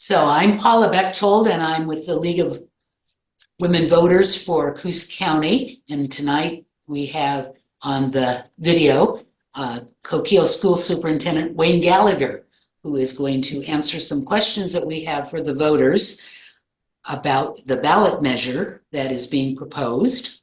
So I'm Paula Bechtold, and I'm with the League of Women Voters for Coos County. And tonight we have on the video Coquille School Superintendent Wayne Gallagher, who is going to answer some questions that we have for the voters about the ballot measure that is being proposed.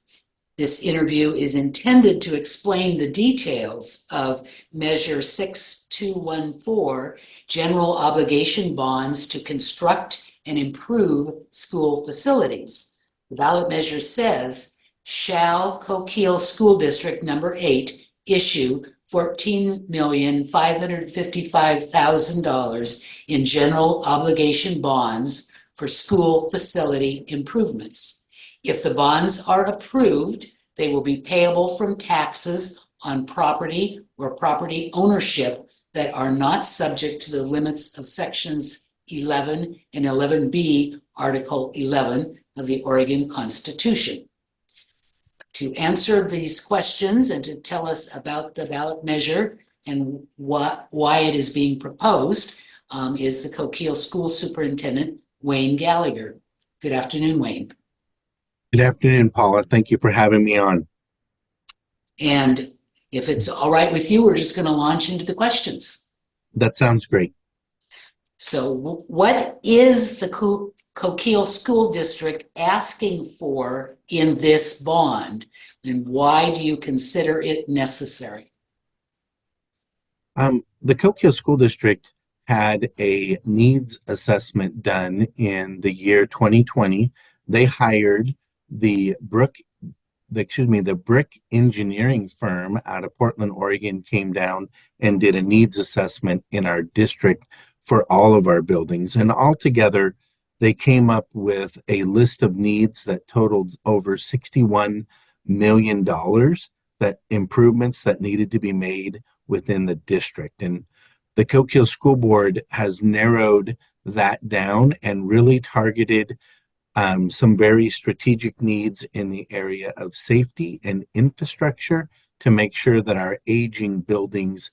This interview is intended to explain the details of Measure 6214, General Obligation Bonds to construct and improve school facilities. The ballot measure says, shall Coquille School District Number 8 issue $14,555,000 in general obligation bonds for school facility improvements. If the bonds are approved, they will be payable from taxes on property or property ownership that are not subject to the limits of sections 11 and 11B, Article 11 of the Oregon Constitution. To answer these questions and to tell us about the ballot measure and why it is being proposed is the Coquille School Superintendent, Wayne Gallagher. Good afternoon, Wayne. Good afternoon, Paula. Thank you for having me on. And if it's all right with you, we're just going to launch into the questions. That sounds great. So what is the Coquille School District asking for in this bond, and why do you consider it necessary? The Coquille School District had a needs assessment done in the year 2020. They hired the brick engineering firm out of Portland, Oregon, came down and did a needs assessment in our district for all of our buildings. And altogether, they came up with a list of needs that totaled over $61 million, that improvements that needed to be made within the district. And the Coquille School Board has narrowed that down and really targeted some very strategic needs in the area of safety and infrastructure to make sure that our aging buildings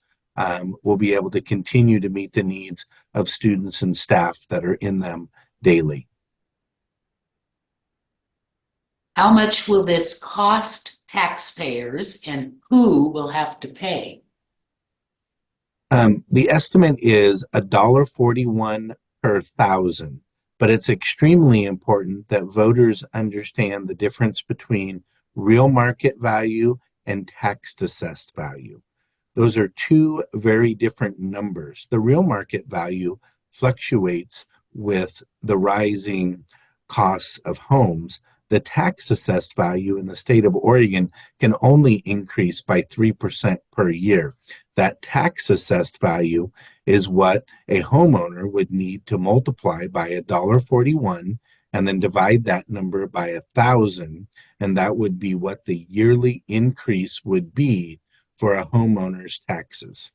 will be able to continue to meet the needs of students and staff that are in them daily. How much will this cost taxpayers, and who will have to pay? The estimate is $1.41 per thousand. But it's extremely important that voters understand the difference between real market value and tax assessed value. Those are two very different numbers. The real market value fluctuates with the rising costs of homes. The tax assessed value in the state of Oregon can only increase by 3% per year. That tax assessed value is what a homeowner would need to multiply by $1.41 and then divide that number by 1,000, and that would be what the yearly increase would be for a homeowner's taxes.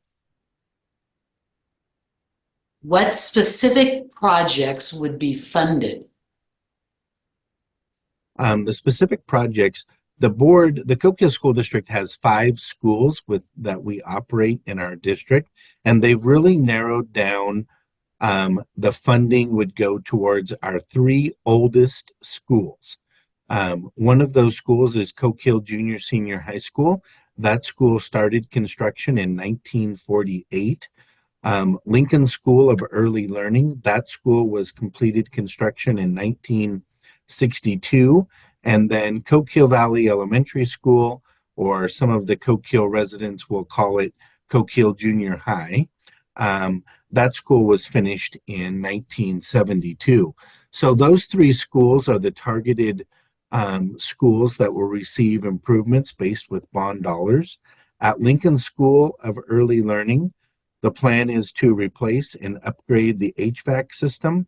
What specific projects would be funded? The specific projects, the Coquille School District has 5 schools that we operate in our district, and they've really narrowed down the funding would go towards our 3 oldest schools. One of those schools is Coquille Junior Senior High School. That school started construction in 1948. Lincoln School of Early Learning, that school was completed construction in 1962. And then Coquille Valley Elementary School, or some of the Coquille residents will call it Coquille Junior High. That school was finished in 1972. So those 3 schools are the targeted schools that will receive improvements based with bond dollars. At Lincoln School of Early Learning, the plan is to replace and upgrade the HVAC system,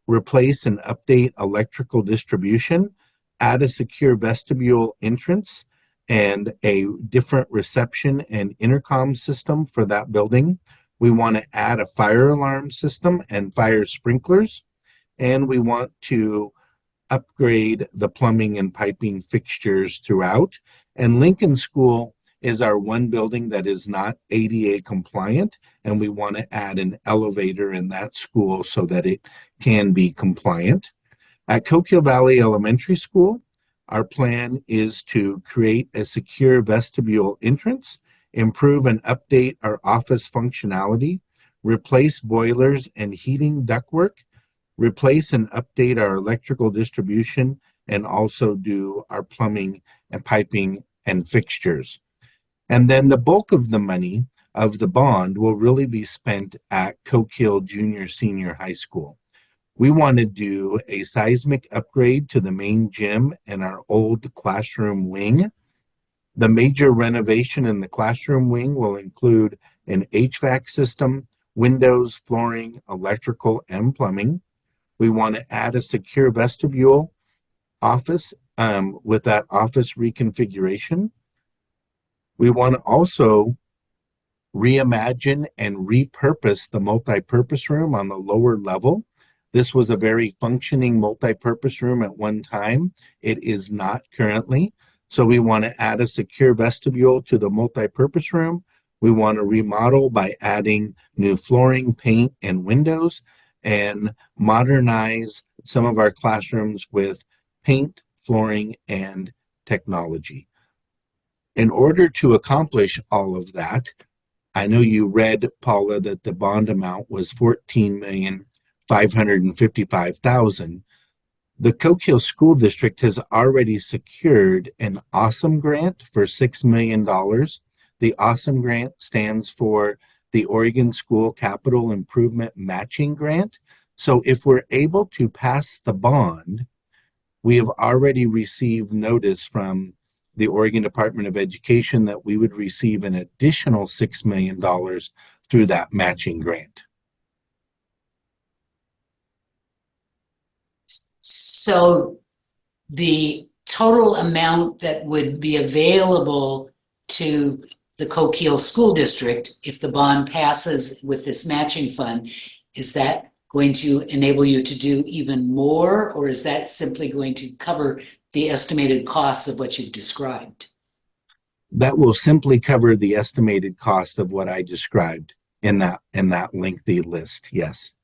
replace and update electrical distribution, add a secure vestibule entrance, and a different reception and intercom system for that building. We want to add a fire alarm system and fire sprinklers, and we want to upgrade the plumbing and piping fixtures throughout. And Lincoln School is our one building that is not ADA compliant, and we want to add an elevator in that school so that it can be compliant. At Coquille Valley Elementary School, our plan is to create a secure vestibule entrance, improve and update our office functionality, replace boilers and heating ductwork, replace and update our electrical distribution, and also do our plumbing and piping and fixtures. And then the bulk of the money of the bond will really be spent at Coquille Junior Senior High School. We want to do a seismic upgrade to the main gym and our old classroom wing. The major renovation in the classroom wing will include an HVAC system, windows, flooring, electrical, and plumbing. We want to add a secure vestibule office with that office reconfiguration. We want to also reimagine and repurpose the multi-purpose room on the lower level. This was a very functioning multi-purpose room at one time. It is not currently. So we want to add a secure vestibule to the multi-purpose room. We want to remodel by adding new flooring, paint, and windows, and modernize some of our classrooms with paint, flooring, and technology. In order to accomplish all of that, I know you read, Paula, that the bond amount was $14,555,000. The Coquille School District has already secured an Awesome Grant for $6 million. The Awesome Grant stands for the Oregon School Capital Improvement Matching Grant. So if we're able to pass the bond, we have already received notice from the Oregon Department of Education that we would receive an additional $6 million through that matching grant. So the total amount that would be available to the Coquille School District, if the bond passes with this matching fund, is that going to enable you to do even more, or is that simply going to cover the estimated costs of what you've described? That will simply cover the estimated cost of what I described in that lengthy list, yes.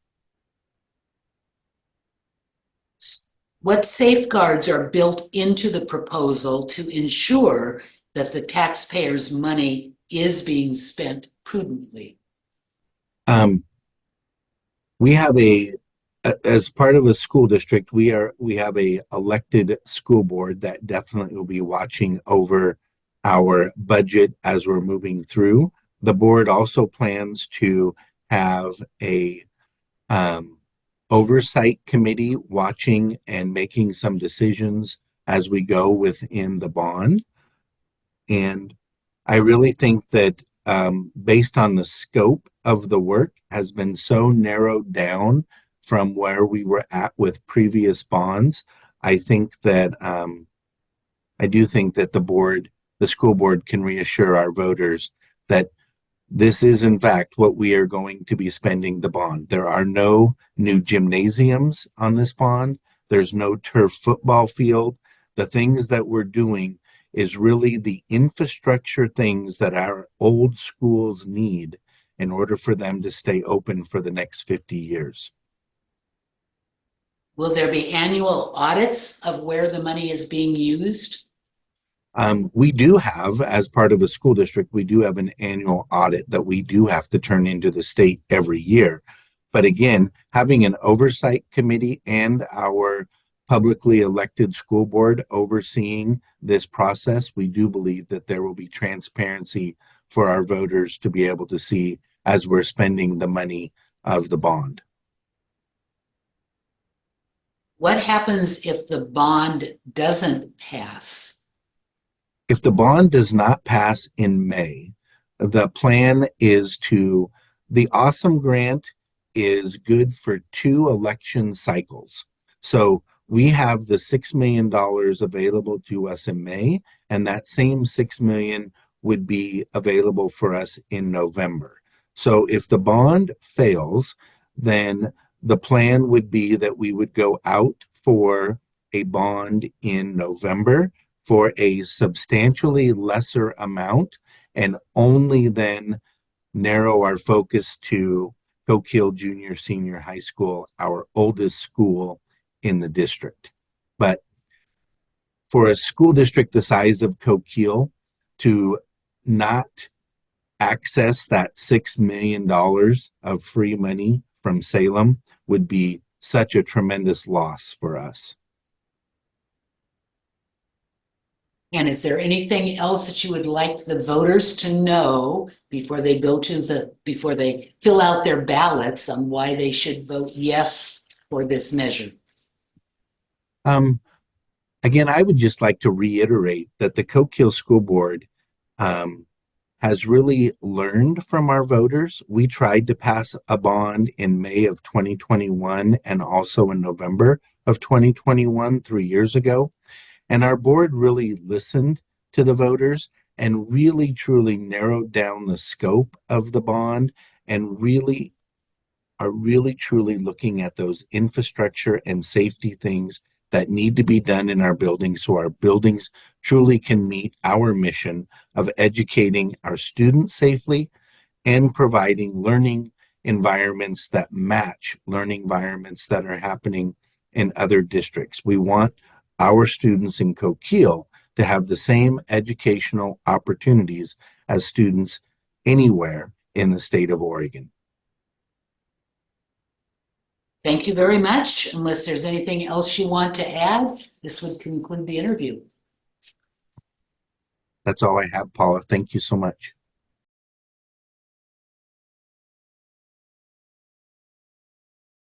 What safeguards are built into the proposal to ensure that the taxpayers' money is being spent prudently? We have as part of a school district, we have a elected school board that definitely will be watching over our budget as we're moving through. The board also plans to have a oversight committee watching and making some decisions as we go within the bond. And I really think that based on the scope of the work has been so narrowed down from where we were at with previous bonds, I think that I do think that the school board can reassure our voters that this is in fact what we are going to be spending the bond. There are no new gymnasiums on this bond. There's no turf football field. The things that we're doing is really the infrastructure things that our old schools need in order for them to stay open for the next 50 years. Will there be annual audits of where the money is being used? We do have, as part of a school district, we do have an annual audit that we do have to turn into the state every year. But again, having an oversight committee and our publicly elected school board overseeing this process, we do believe that there will be transparency for our voters to be able to see as we're spending the money of the bond. What happens if the bond doesn't pass? If the bond does not pass in May, the plan is the Awesome Grant is good for 2 election cycles. So we have the $6 million available to us in May, and that same $6 million would be available for us in November. So if the bond fails, then the plan would be that we would go out for a bond in November for a substantially lesser amount and only then narrow our focus to Coquille Junior Senior High School, our oldest school in the district. But for a school district the size of Coquille to not access that $6 million of free money from Salem would be such a tremendous loss for us. And is there anything else that you would like the voters to know before they before they fill out their ballots on why they should vote yes for this measure? Again, I would just like to reiterate that the Coquille School Board has really learned from our voters. We tried to pass a bond in May of 2021 and also in November of 2021, 3 years ago. And our board really listened to the voters and really truly narrowed down the scope of the bond and really truly looking at those infrastructure and safety things that need to be done in our buildings so our buildings truly can meet our mission of educating our students safely and providing learning environments that match learning environments that are happening in other districts. We want our students in Coquille to have the same educational opportunities as students anywhere in the state of Oregon. Thank you very much. Unless there's anything else you want to add, this would conclude the interview. That's all I have, Paula. Thank you so much.